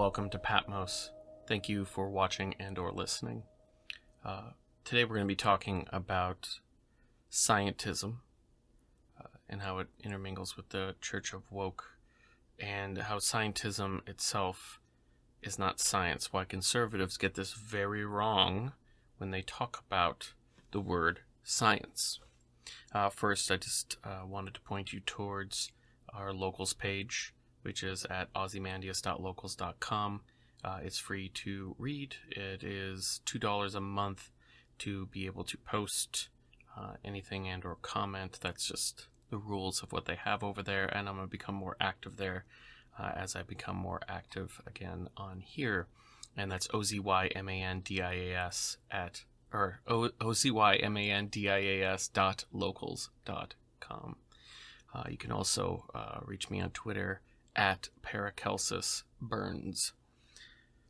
welcome to Patmos. Thank you for watching and or listening. Today we're going to be talking about Scientism and how it intermingles with the Church of Woke, and how Scientism itself is not science. Why conservatives get this very wrong when they talk about the word science. First, I just wanted to point you towards our locals page, which is at ozymandias.locals.com. It's free to read. It is $2 a month to be able to post anything and or comment. That's just the rules of what they have over there, and I'm going to become more active there as I become more active again on here. And that's OZYMANDIAS OZYMANDIAS.locals.com. You can also reach me on Twitter at Paracelsus Burns.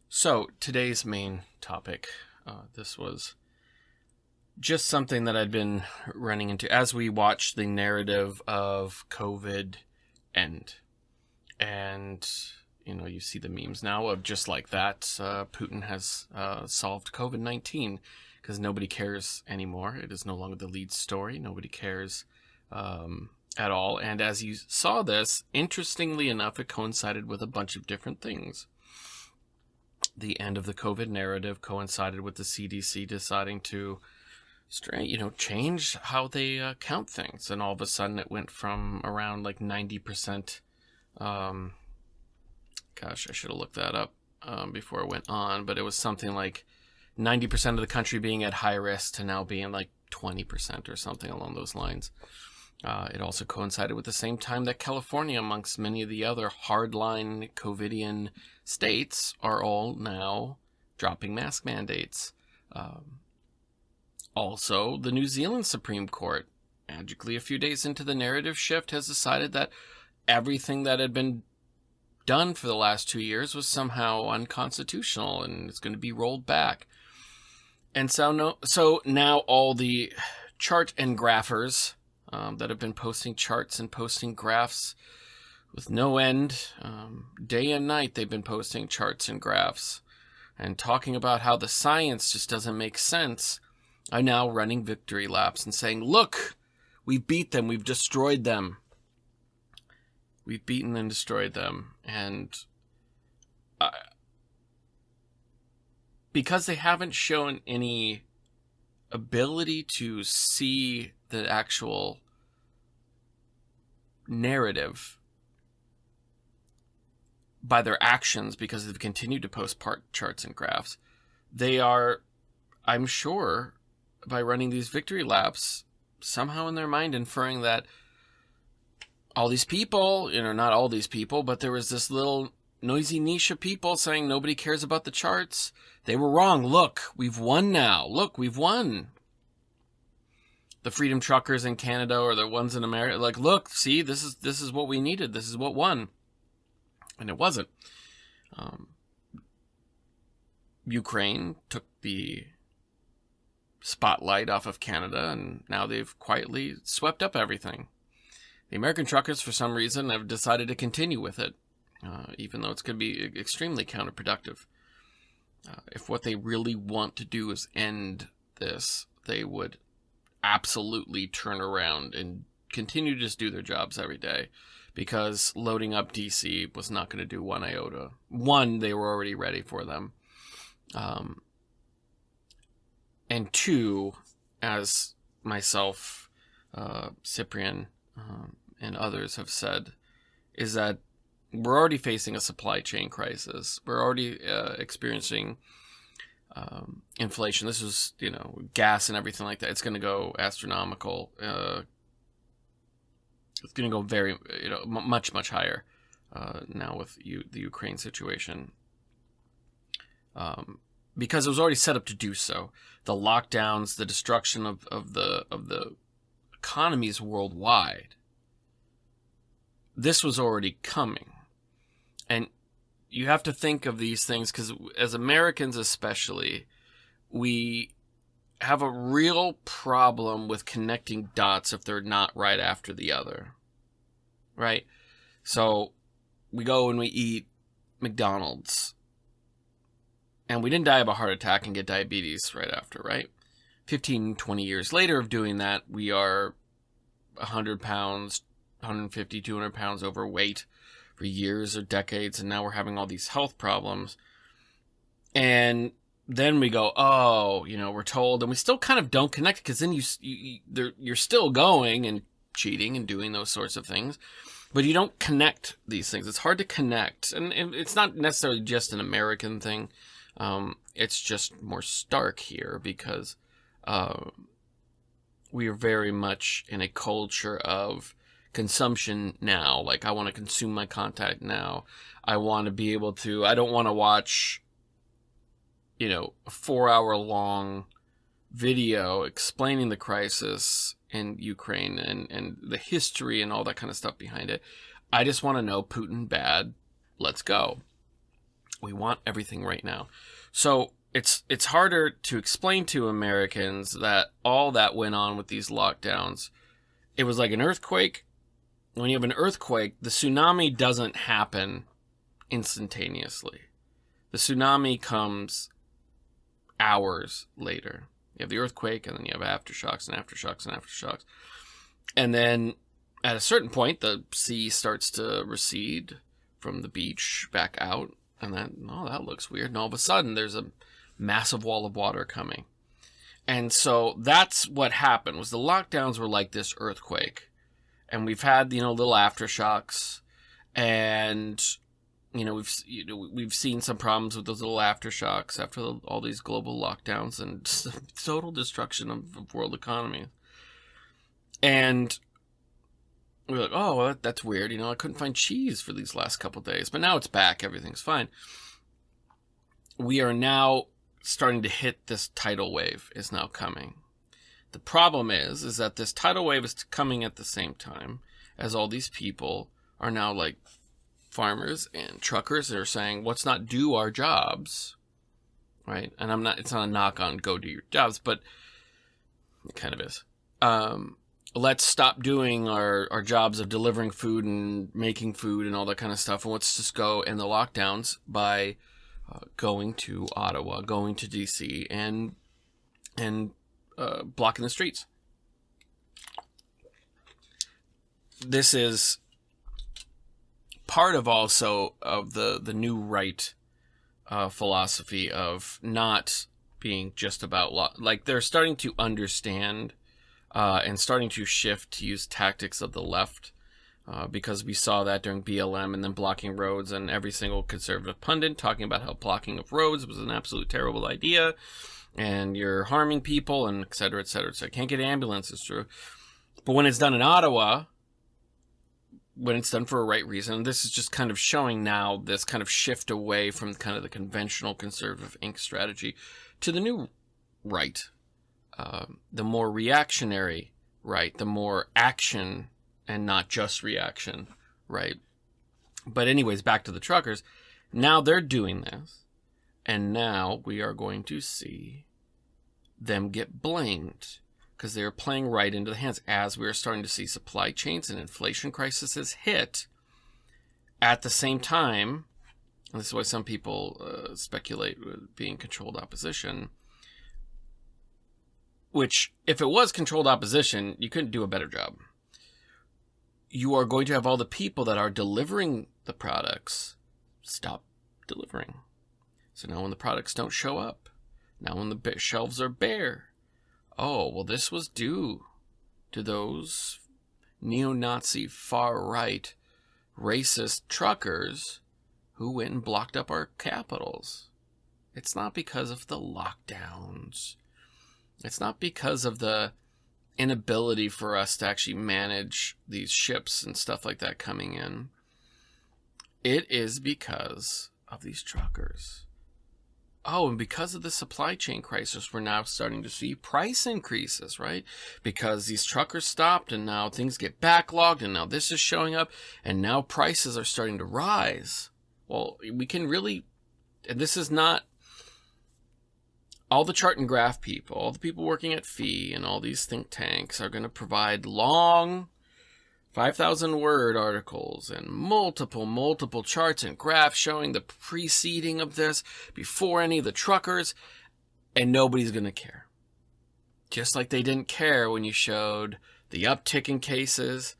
So today's main topic, this was just something that I'd been running into as we watched the narrative of COVID end. And, you know, you see the memes now of just like that, Putin has solved COVID-19 because nobody cares anymore. It is no longer the lead story. Nobody cares at all. And as you saw this, interestingly enough, it coincided with a bunch of different things. The end of the COVID narrative coincided with the CDC deciding to, change how they count things. And all of a sudden it went from around like 90%. Gosh, I should have looked that up before I went on, but it was something like 90% of the country being at high risk to now being like 20% or something along those lines. It also coincided with the same time that California, amongst many of the other hardline COVIDian states, are all now dropping mask mandates. Also, the New Zealand Supreme Court, magically a few days into the narrative shift, has decided that everything that had been done for the last 2 years was somehow unconstitutional and it's going to be rolled back. And so now all the chart and graphers that have been posting charts and posting graphs with no end, day and night they've been posting charts and graphs and talking about how the science just doesn't make sense, are now running victory laps and saying, look, we've beat them, we've destroyed them. We've beaten and destroyed them. And because they haven't shown any ability to see the actual narrative by their actions, because they've continued to post charts and graphs, they are, I'm sure, by running these victory laps, somehow in their mind inferring that all these people, not all these people, but there was this little noisy niche of people saying nobody cares about the charts. They were wrong. Look, we've won now. Look, we've won. The freedom truckers in Canada or the ones in America, like, look, see, this is what we needed. This is what won. And it wasn't. Ukraine took the spotlight off of Canada, and now they've quietly swept up everything. The American truckers, for some reason, have decided to continue with it, even though it's going to be extremely counterproductive. If what they really want to do is end this, they would absolutely turn around and continue to just do their jobs every day, because loading up DC was not going to do one iota. One, they were already ready for them. And two, as myself, Cyprian, and others have said, is that we're already facing a supply chain crisis. We're already experiencing inflation. This is, gas and everything like that. It's going to go astronomical. It's going to go very, much, much higher now with the Ukraine situation. Because it was already set up to do so. The lockdowns, the destruction of the economies worldwide. This was already coming. And you have to think of these things, because as Americans especially, we have a real problem with connecting dots if they're not right after the other. Right? So we go and we eat McDonald's, And we didn't die of a heart attack and get diabetes right after, right? 15, 20 years later of doing that, we are 100 pounds, 150, 200 pounds overweight for years or decades, and now we're having all these health problems. And then we go, oh, we're told, and we still kind of don't connect, because then you're still going and cheating and doing those sorts of things, but you don't connect these things. It's hard to connect, and it's not necessarily just an American thing. It's just more stark here because we are very much in a culture of consumption now. Like, I want to consume my content now. I want to be able to, I don't want to watch, a 4-hour-long video explaining the crisis in Ukraine and the history and all that kind of stuff behind it. I just want to know Putin bad. Let's go. We want everything right now. So it's harder to explain to Americans that all that went on with these lockdowns. It was like an earthquake. When you have an earthquake, the tsunami doesn't happen instantaneously. The tsunami comes hours later. You have the earthquake, and then you have aftershocks and aftershocks and aftershocks. And then at a certain point, the sea starts to recede from the beach back out. And then, that looks weird. And all of a sudden, there's a massive wall of water coming. And so that's what happened, was the lockdowns were like this earthquake. And we've had, little aftershocks. And, we've seen some problems with those little aftershocks after all these global lockdowns and total destruction of world economy. And we're like, oh, well, that's weird. I couldn't find cheese for these last couple of days. But now it's back. Everything's fine. We are now starting to hit this tidal wave is now coming. The problem is that this tidal wave is coming at the same time as all these people are now like farmers and truckers that are saying, let's not do our jobs, right? And it's not a knock on go do your jobs, but it kind of is. Let's stop doing our jobs of delivering food and making food and all that kind of stuff, and let's just go in the lockdowns by going to Ottawa, going to DC, and blocking the streets. This is part of also of the new right philosophy of not being just about like they're starting to understand and starting to shift to use tactics of the left because we saw that during BLM and then blocking roads, and every single conservative pundit talking about how blocking of roads was an absolute terrible idea and you're harming people and et cetera, et cetera. So I can't get ambulances through. But when it's done in Ottawa, when it's done for a right reason, this is just kind of showing now this kind of shift away from kind of the conventional conservative Inc. strategy to the new right, the more reactionary right, the more action and not just reaction, right? But anyways, back to the truckers. Now they're doing this, and now we are going to see them get blamed because they're playing right into the hands as we are starting to see supply chains and inflation crises hit at the same time. And this is why some people speculate with being controlled opposition, which if it was controlled opposition, you couldn't do a better job. You are going to have all the people that are delivering the products stop delivering. So now when the products don't show up, now when the shelves are bare, oh, well, this was due to those neo-Nazi, far-right, racist truckers who went and blocked up our capitals. It's not because of the lockdowns. It's not because of the inability for us to actually manage these ships and stuff like that coming in. It is because of these truckers. Oh, and because of the supply chain crisis, we're now starting to see price increases, right? Because these truckers stopped and now things get backlogged and now this is showing up and now prices are starting to rise. Well, we can really, and this is not all the chart and graph people, all the people working at FEE and all these think tanks are going to provide long 5,000 word articles and multiple charts and graphs showing the preceding of this before any of the truckers, and nobody's going to care. Just like they didn't care when you showed the uptick in cases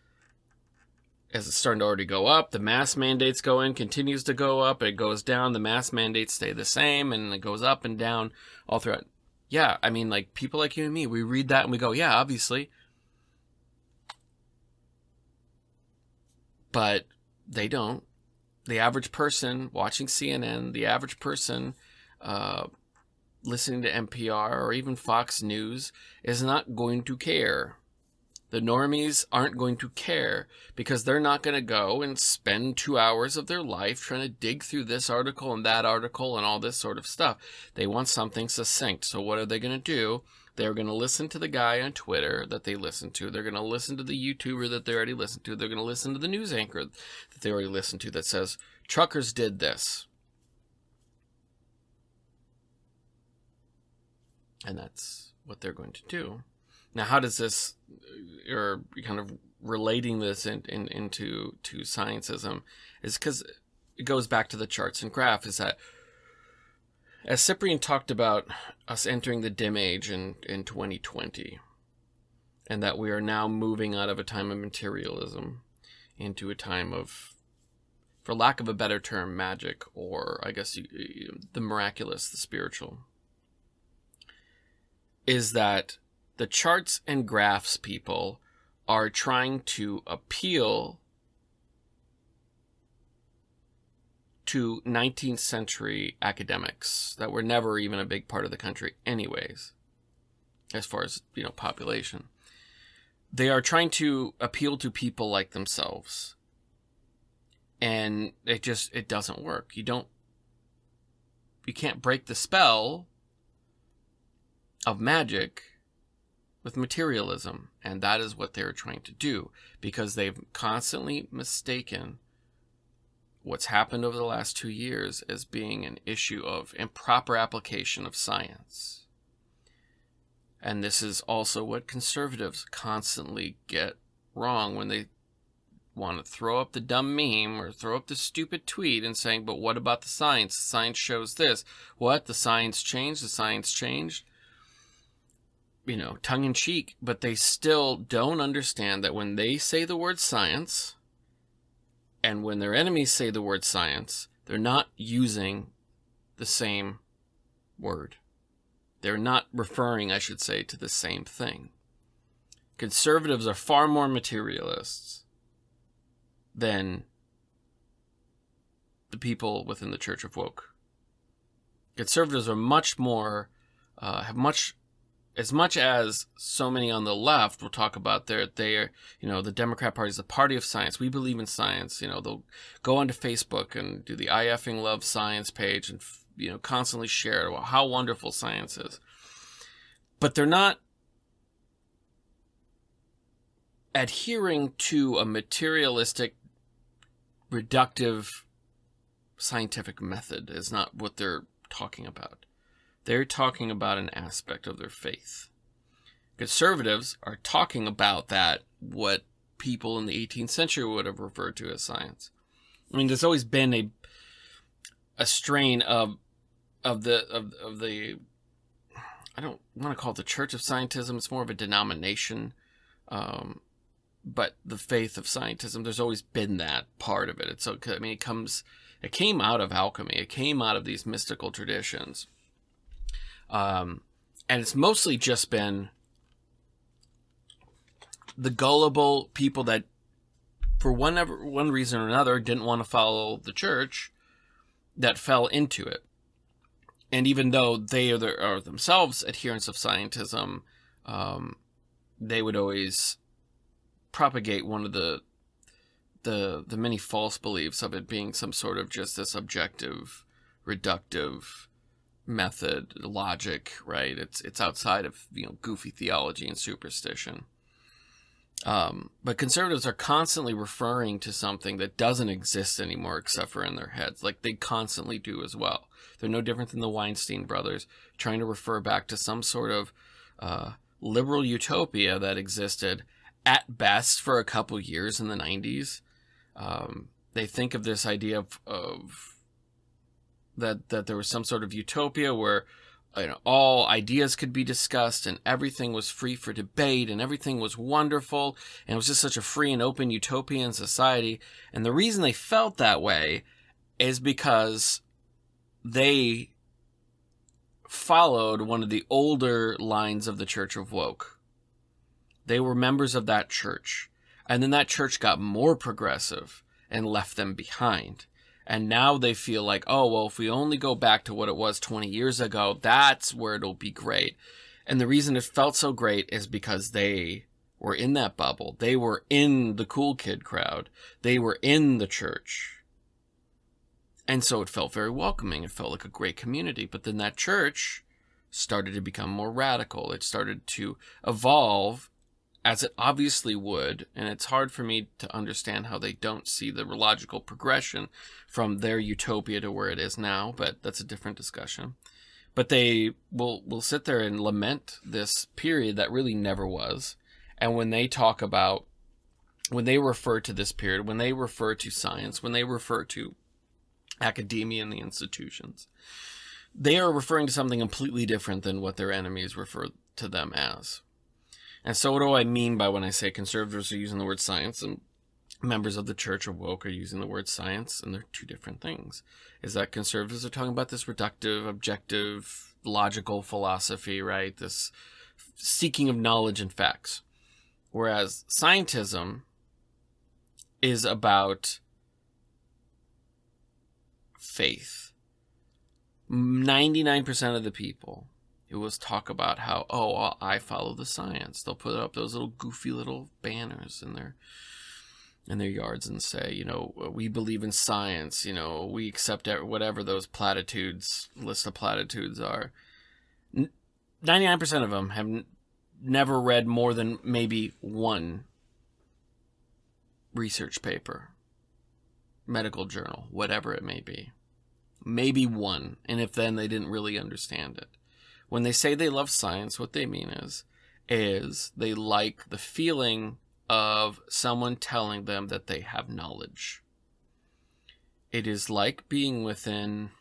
as it's starting to already go up. The mask mandates go in, continues to go up, it goes down. The mask mandates stay the same, and it goes up and down all throughout. Yeah, I mean, like, people like you and me, we read that and we go, yeah, obviously. But they don't. The average person watching CNN, the average person listening to NPR or even Fox News is not going to care. The normies aren't going to care because they're not going to go and spend 2 hours of their life trying to dig through this article and that article and all this sort of stuff. They want something succinct. So what are they going to do? They're going to listen to the guy on Twitter that they listen to. They're going to listen to the YouTuber that they already listened to. They're going to listen to the news anchor that they already listened to that says, truckers did this. And that's what they're going to do. Now, how does this, or kind of relating this into scientism, is because it goes back to the charts and graph, is that as Cyprian talked about us entering the dim age in 2020, and that we are now moving out of a time of materialism into a time of, for lack of a better term, magic, or I guess the miraculous, the spiritual, is that the charts and graphs people are trying to appeal to 19th century academics that were never even a big part of the country anyways, as far as, population. They are trying to appeal to people like themselves. And it doesn't work. You can't break the spell of magic with materialism. And that is what they're trying to do, because they've constantly mistaken what's happened over the last 2 years as being an issue of improper application of science. And this is also what conservatives constantly get wrong when they want to throw up the dumb meme or throw up the stupid tweet and saying, but what about the science? The science shows this. What? The science changed? The science changed? Tongue in cheek, but they still don't understand that when they say the word science, and when their enemies say the word science, they're not using the same word. They're not referring, I should say, to the same thing. Conservatives are far more materialists than the people within the Church of Woke. Conservatives are much more, as much as so many on the left will talk about the Democrat Party is the party of science. We believe in science. They'll go onto Facebook and do the I effing love science page and, constantly share how wonderful science is. But they're not adhering to a materialistic, reductive, scientific method is not what they're talking about. They're talking about an aspect of their faith. Conservatives are talking about what people in the 18th century would have referred to as science. I mean, there's always been a strain of the I don't want to call it the Church of Scientism. It's more of a denomination, but the faith of scientism. There's always been that part of it. It came out of alchemy. It came out of these mystical traditions. And it's mostly just been the gullible people that, for one reason or another, didn't want to follow the church, that fell into it. And even though they are themselves adherents of scientism, they would always propagate one of the many false beliefs of it being some sort of just this objective, reductive method, logic, right? It's outside of goofy theology and superstition. But conservatives are constantly referring to something that doesn't exist anymore except for in their heads, like they constantly do as well. They're no different than the Weinstein brothers, trying to refer back to some sort of liberal utopia that existed at best for a couple years in the 90s. They think of this idea of that there was some sort of utopia where all ideas could be discussed and everything was free for debate and everything was wonderful and it was just such a free and open utopian society. And the reason they felt that way is because they followed one of the older lines of the Church of Woke. They were members of that church. And then that church got more progressive and left them behind. And now they feel like, oh, well, if we only go back to what it was 20 years ago, that's where it'll be great. And the reason it felt so great is because they were in that bubble. They were in the cool kid crowd. They were in the church. And so it felt very welcoming. It felt like a great community. But then that church started to become more radical. It started to evolve, as it obviously would, and it's hard for me to understand how they don't see the logical progression from their utopia to where it is now, but that's a different discussion. But they will sit there and lament this period that really never was. And when they talk about, when they refer to this period, when they refer to science, when they refer to academia and the institutions, they are referring to something completely different than what their enemies refer to them as. And so what do I mean by when I say conservatives are using the word science and members of the Church of Woke are using the word science, and they're two different things? Is that conservatives are talking about this reductive, objective, logical philosophy, right? This seeking of knowledge and facts. Whereas scientism is about faith. 99% of the people, it was talk about how, oh, well, I follow the science. They'll put up those little goofy little banners in their yards and say, we believe in science. We accept whatever those list of platitudes are. 99% of them have never read more than maybe one research paper, medical journal, whatever it may be. Maybe one, and if then they didn't really understand it. When they say they love science, what they mean is they like the feeling of someone telling them that they have knowledge. It is like being within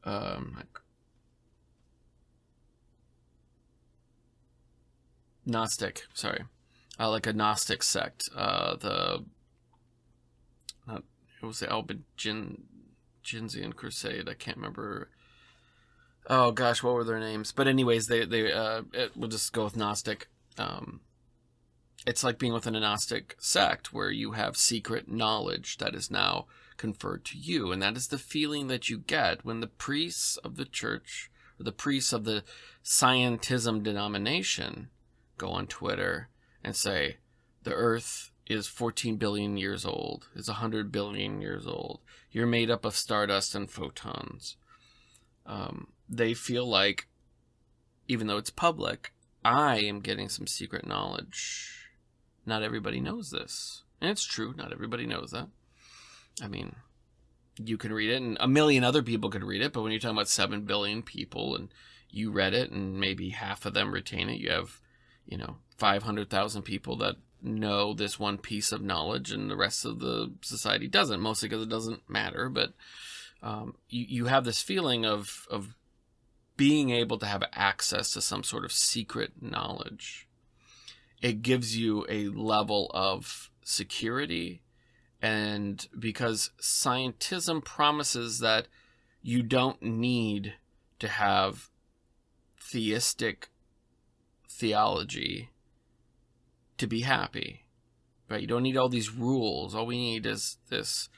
like a Gnostic sect. It was the Albigensian Crusade. I can't remember. Oh gosh, what were their names? But anyways, we'll just go with Gnostic. It's like being within a Gnostic sect where you have secret knowledge that is now conferred to you. And that is the feeling that you get when the priests of the church, or the priests of the Scientism denomination, go on Twitter and say, the earth is 14 billion years old, is 100 billion years old. You're made up of stardust and photons. They feel like, even though it's public, I am getting some secret knowledge. Not everybody knows this. And it's true, not everybody knows that. I mean, you can read it, and a million other people could read it, but when you're talking about 7 billion people, and you read it, and maybe half of them retain it, you have, 500,000 people that know this one piece of knowledge, and the rest of the society doesn't, mostly because it doesn't matter, but you have this feeling of being able to have access to some sort of secret knowledge. It gives you a level of security, and because scientism promises that you don't need to have theistic theology to be happy, right? You don't need all these rules. All we need is this.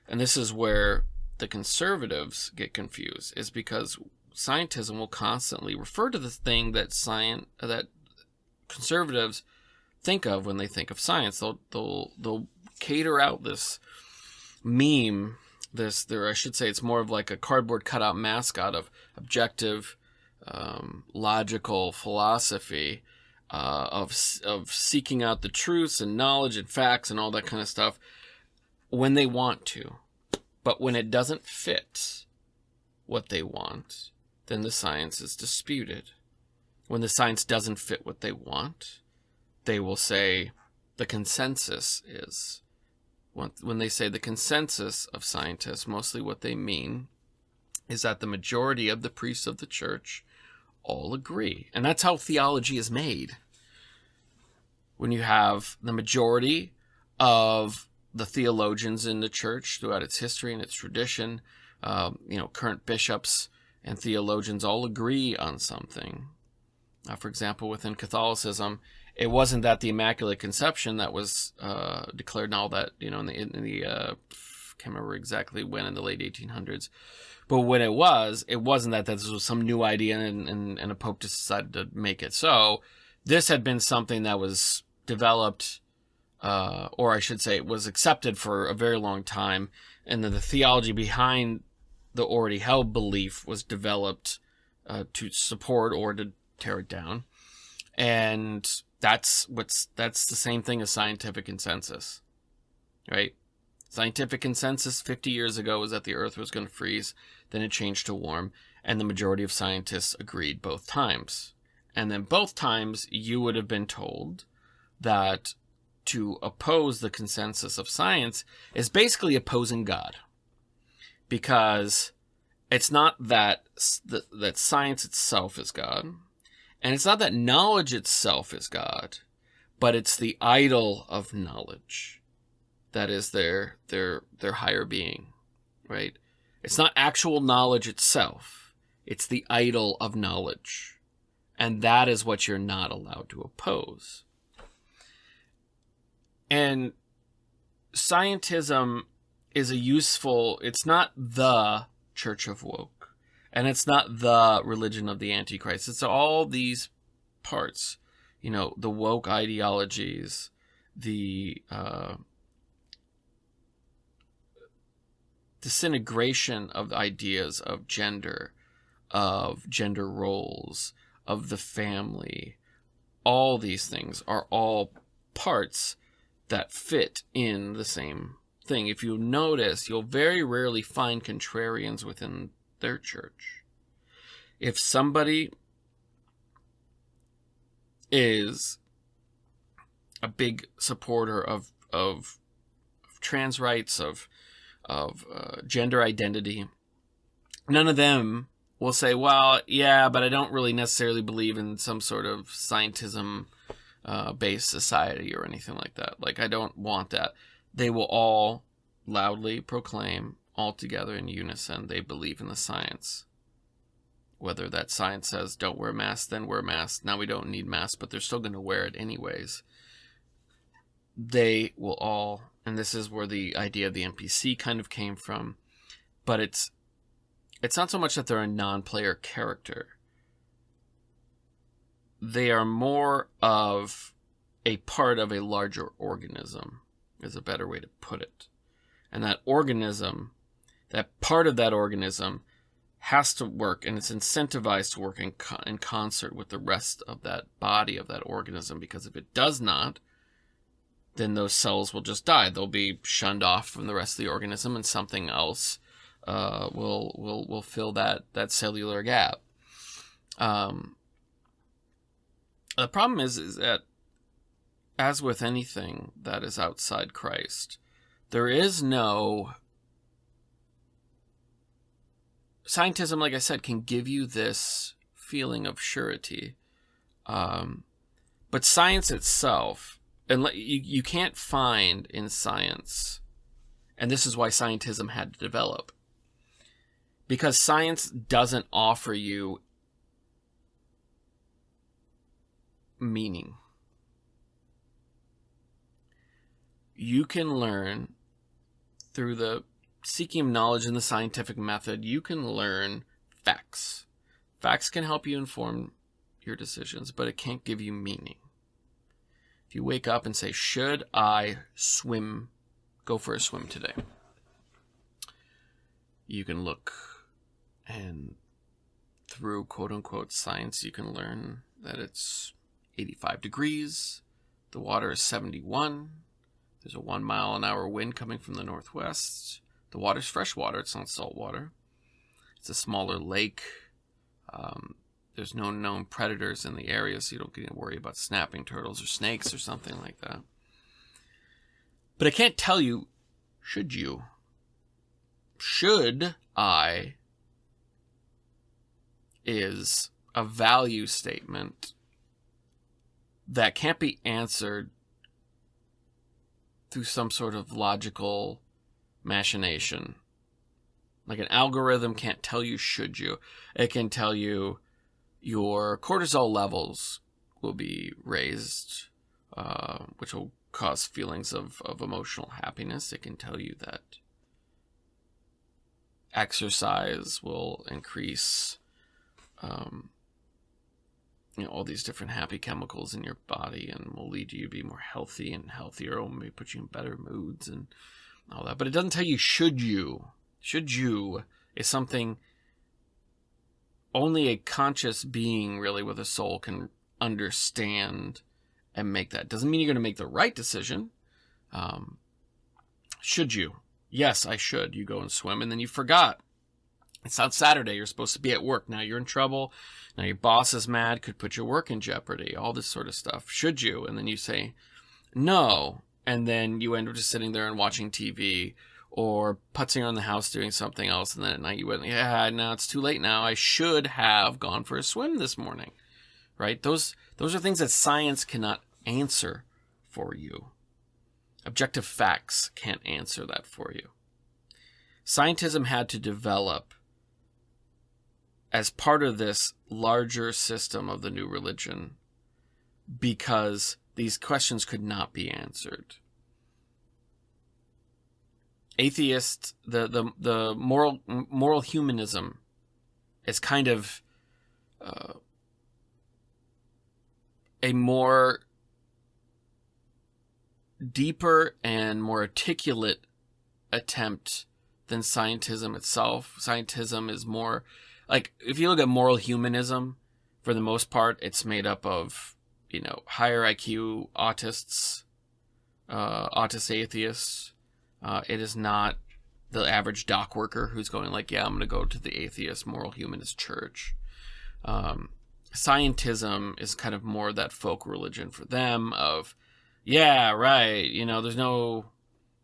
And this is where the conservatives get confused, is because scientism will constantly refer to the thing that conservatives think of when they think of science. They'll cater out this meme, I should say it's more of like a cardboard cutout mascot of objective, logical philosophy, of seeking out the truths and knowledge and facts and all that kind of stuff when they want to. But when it doesn't fit what they want, then the science is disputed. When the science doesn't fit what they want, they will say the consensus is. When they say the consensus of scientists, mostly what they mean is that the majority of the priests of the church all agree. And that's how theology is made. When you have the majority of the theologians in the church throughout its history and its tradition, current bishops and theologians all agree on something. For example, within Catholicism, it wasn't that the Immaculate Conception that was declared and all that, in the can't remember exactly when, in the late 1800s. But when it wasn't that this was some new idea and a pope just decided to make it so. This had been something that was developed, or I should say it was accepted for a very long time, and then the theology behind the already held belief was developed to support or to tear it down. And that's the same thing as scientific consensus, right? Scientific consensus 50 years ago was that the earth was going to freeze, then it changed to warm, and the majority of scientists agreed both times. And then both times you would have been told that to oppose the consensus of science is basically opposing God. Because it's not that science itself is God, and it's not that knowledge itself is God, but it's the idol of knowledge that is their higher being, right? It's not actual knowledge itself. It's the idol of knowledge. And that is what you're not allowed to oppose. And scientism is it's not the Church of Woke. And it's not the religion of the Antichrist. It's all these parts. The woke ideologies, the disintegration of the ideas of gender roles, of the family. All these things are all parts that fit in the same thing. If you notice, you'll very rarely find contrarians within their church. If somebody is a big supporter of trans rights, of gender identity, none of them will say, well, yeah, but I don't really necessarily believe in some sort of scientism based society or anything like that. Like, I don't want that. They will all loudly proclaim, all together in unison, they believe in the science. Whether that science says don't wear masks, then wear masks. Now we don't need masks, but they're still going to wear it anyways. They will all, and this is where the idea of the NPC kind of came from, but it's not so much that they're a non-player character. They are more of a part of a larger organism, is a better way to put it. And that organism, that part of that organism has to work, and it's incentivized to work in concert with the rest of that body of that organism, because if it does not, then those cells will just die. They'll be shunned off from the rest of the organism, and something else will fill that cellular gap. The problem is that, as with anything that is outside Christ, there is no... Scientism, like I said, can give you this feeling of surety. But science itself, and you can't find in science, and this is why scientism had to develop, because science doesn't offer you meaning. You can learn through the seeking of knowledge in the scientific method, you can learn facts. Facts can help you inform your decisions, but it can't give you meaning. If you wake up and say, should I go for a swim today? You can look, and through quote-unquote science, you can learn that it's 85 degrees, the water is 71, there's a 1 mile an hour wind coming from the northwest, the water's fresh water, it's not salt water, it's a smaller lake, there's no known predators in the area, so you don't get to worry about snapping turtles or snakes or something like that. But I can't tell you, should you? Should I is a value statement that can't be answered through some sort of logical machination. Like an algorithm can't tell you should you. It can tell you your cortisol levels will be raised, which will cause feelings of emotional happiness. It can tell you that exercise will increase all these different happy chemicals in your body and will lead you to be more healthy and healthier, or maybe put you in better moods and all that. But it doesn't tell you should you. Should you is something only a conscious being really with a soul can understand and make that. Doesn't mean you're going to make the right decision. Should you? Yes, I should. You go and swim and then you forgot. It's on Saturday. You're supposed to be at work. Now you're in trouble. Now your boss is mad. Could put your work in jeopardy. All this sort of stuff. Should you? And then you say no. And then you end up just sitting there and watching TV or putzing around the house doing something else. And then at night you went, yeah, now it's too late now. I should have gone for a swim this morning. Right? Those are things that science cannot answer for you. Objective facts can't answer that for you. Scientism had to develop as part of this larger system of the new religion because these questions could not be answered. Atheists, the moral humanism is kind of a more deeper and more articulate attempt than scientism itself. Scientism is more like, if you look at moral humanism, for the most part, it's made up of, higher IQ autists, autist atheists. It is not the average dock worker who's going like, yeah, I'm going to go to the atheist moral humanist church. Scientism is kind of more that folk religion for them of, yeah, right, there's no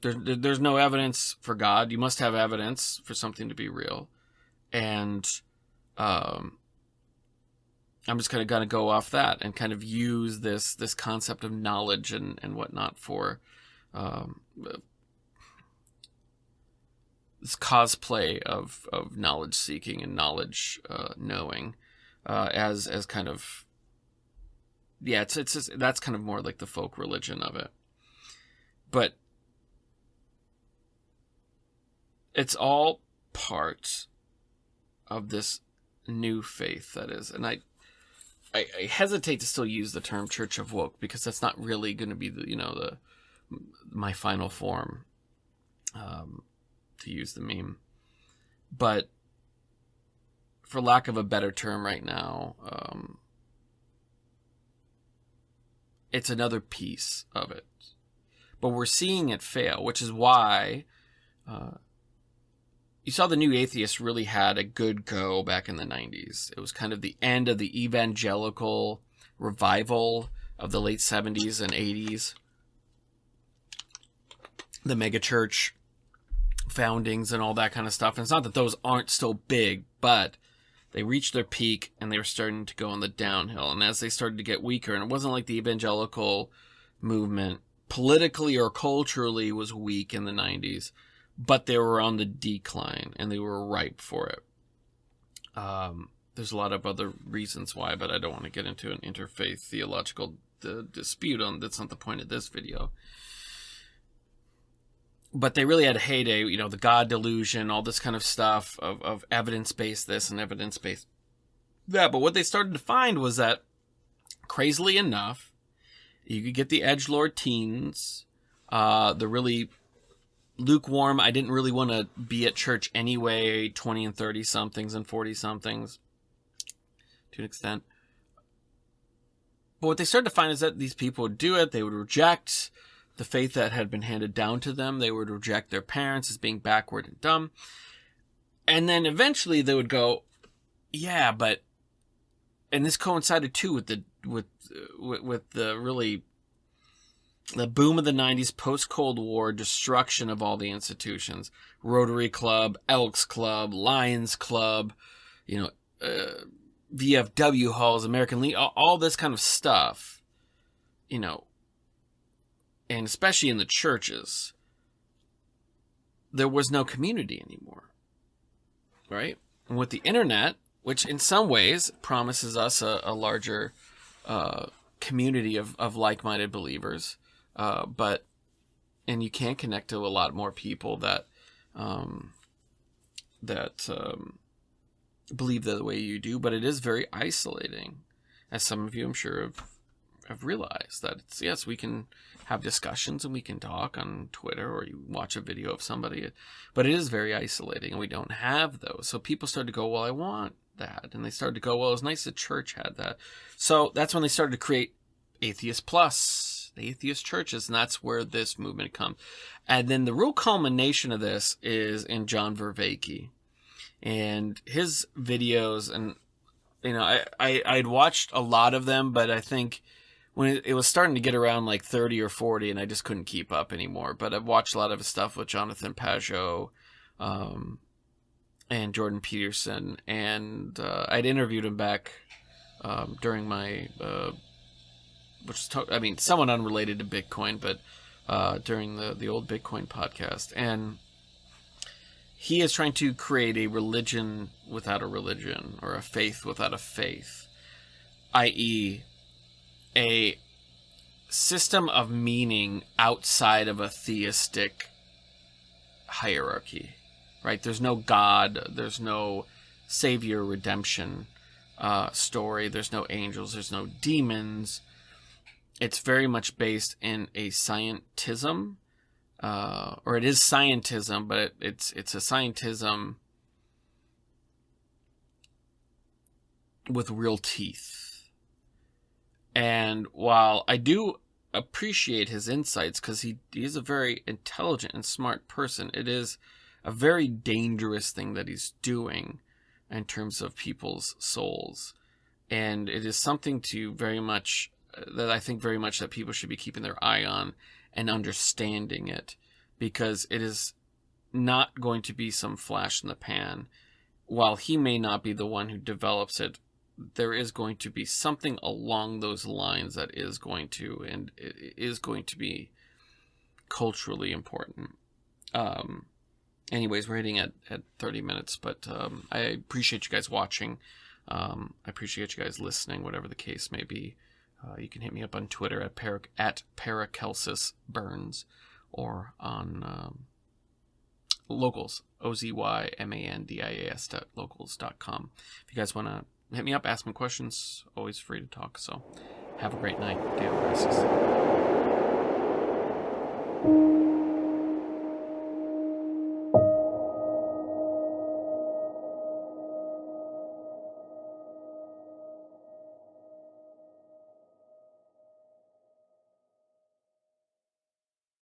evidence for God. You must have evidence for something to be real. And I'm just kind of going to go off that and kind of use this concept of knowledge and whatnot for this cosplay of knowledge seeking and knowledge knowing as kind of, yeah, it's just, that's kind of more like the folk religion of it. But it's all part of this new faith that is, and I hesitate to still use the term Church of Woke because that's not really going to be my final form, to use the meme. But for lack of a better term right now, it's another piece of it. But we're seeing it fail, which is why you saw the New Atheists really had a good go back in the 90s. It was kind of the end of the evangelical revival of the late 70s and 80s. The megachurch foundings and all that kind of stuff. And it's not that those aren't still big, but they reached their peak and they were starting to go on the downhill. And as they started to get weaker, and it wasn't like the evangelical movement politically or culturally was weak in the 90s, but they were on the decline and they were ripe for it. There's a lot of other reasons why, but I don't want to get into an interfaith theological dispute on. That's not the point of this video. But they really had a heyday, the God delusion, all this kind of stuff of evidence-based this and evidence-based that. But what they started to find was that, crazily enough, you could get the edgelord teens, the really lukewarm, I didn't really want to be at church anyway, 20 and 30-somethings and 40-somethings, to an extent. But what they started to find is that these people would do it, they would reject the faith that had been handed down to them, they would reject their parents as being backward and dumb, and then eventually they would go, yeah, but and this coincided too with the really the boom of the 90s, post-Cold War, destruction of all the institutions. Rotary Club, Elks Club, Lions Club, VFW halls, American League, all this kind of stuff, and especially in the churches, there was no community anymore, right? And with the internet, which in some ways promises us a larger community of like-minded believers, and you can connect to a lot more people that believe the way you do, but it is very isolating, as some of you, I'm sure, have realized that yes, we can have discussions and we can talk on Twitter or you watch a video of somebody, but it is very isolating and we don't have those. So people started to go, well, I want that. And they started to go, well, it was nice the church had that. So that's when they started to create Atheist Plus, the atheist churches, and that's where this movement comes. And then the real culmination of this is in John Vervaeke and his videos. And, I'd watched a lot of them, but I think when it was starting to get around like 30 or 40 and I just couldn't keep up anymore. But I've watched a lot of his stuff with Jonathan Pajot, and Jordan Peterson, and I'd interviewed him back during my, somewhat unrelated to Bitcoin, but during the old Bitcoin podcast. And he is trying to create a religion without a religion, or a faith without a faith, i.e., a system of meaning outside of a theistic hierarchy, right? There's no God, there's no savior redemption story, there's no angels, there's no demons. It's very much based in a scientism, or it is scientism, but it's a scientism with real teeth. And while I do appreciate his insights, because he is a very intelligent and smart person, it is a very dangerous thing that he's doing in terms of people's souls. And it is something to very much, that I think very much that people should be keeping their eye on and understanding it, because it is not going to be some flash in the pan. While he may not be the one who develops it, there is going to be something along those lines that is going to, and it is going to be culturally important. Anyways, we're hitting at 30 minutes, but I appreciate you guys watching. I appreciate you guys listening, whatever the case may be. You can hit me up on Twitter at Paracelsus Burns, or on Locals, OZYMANDIAS.locals.com. If you guys want to hit me up, ask me questions, always free to talk. So have a great night. Deo Gracias.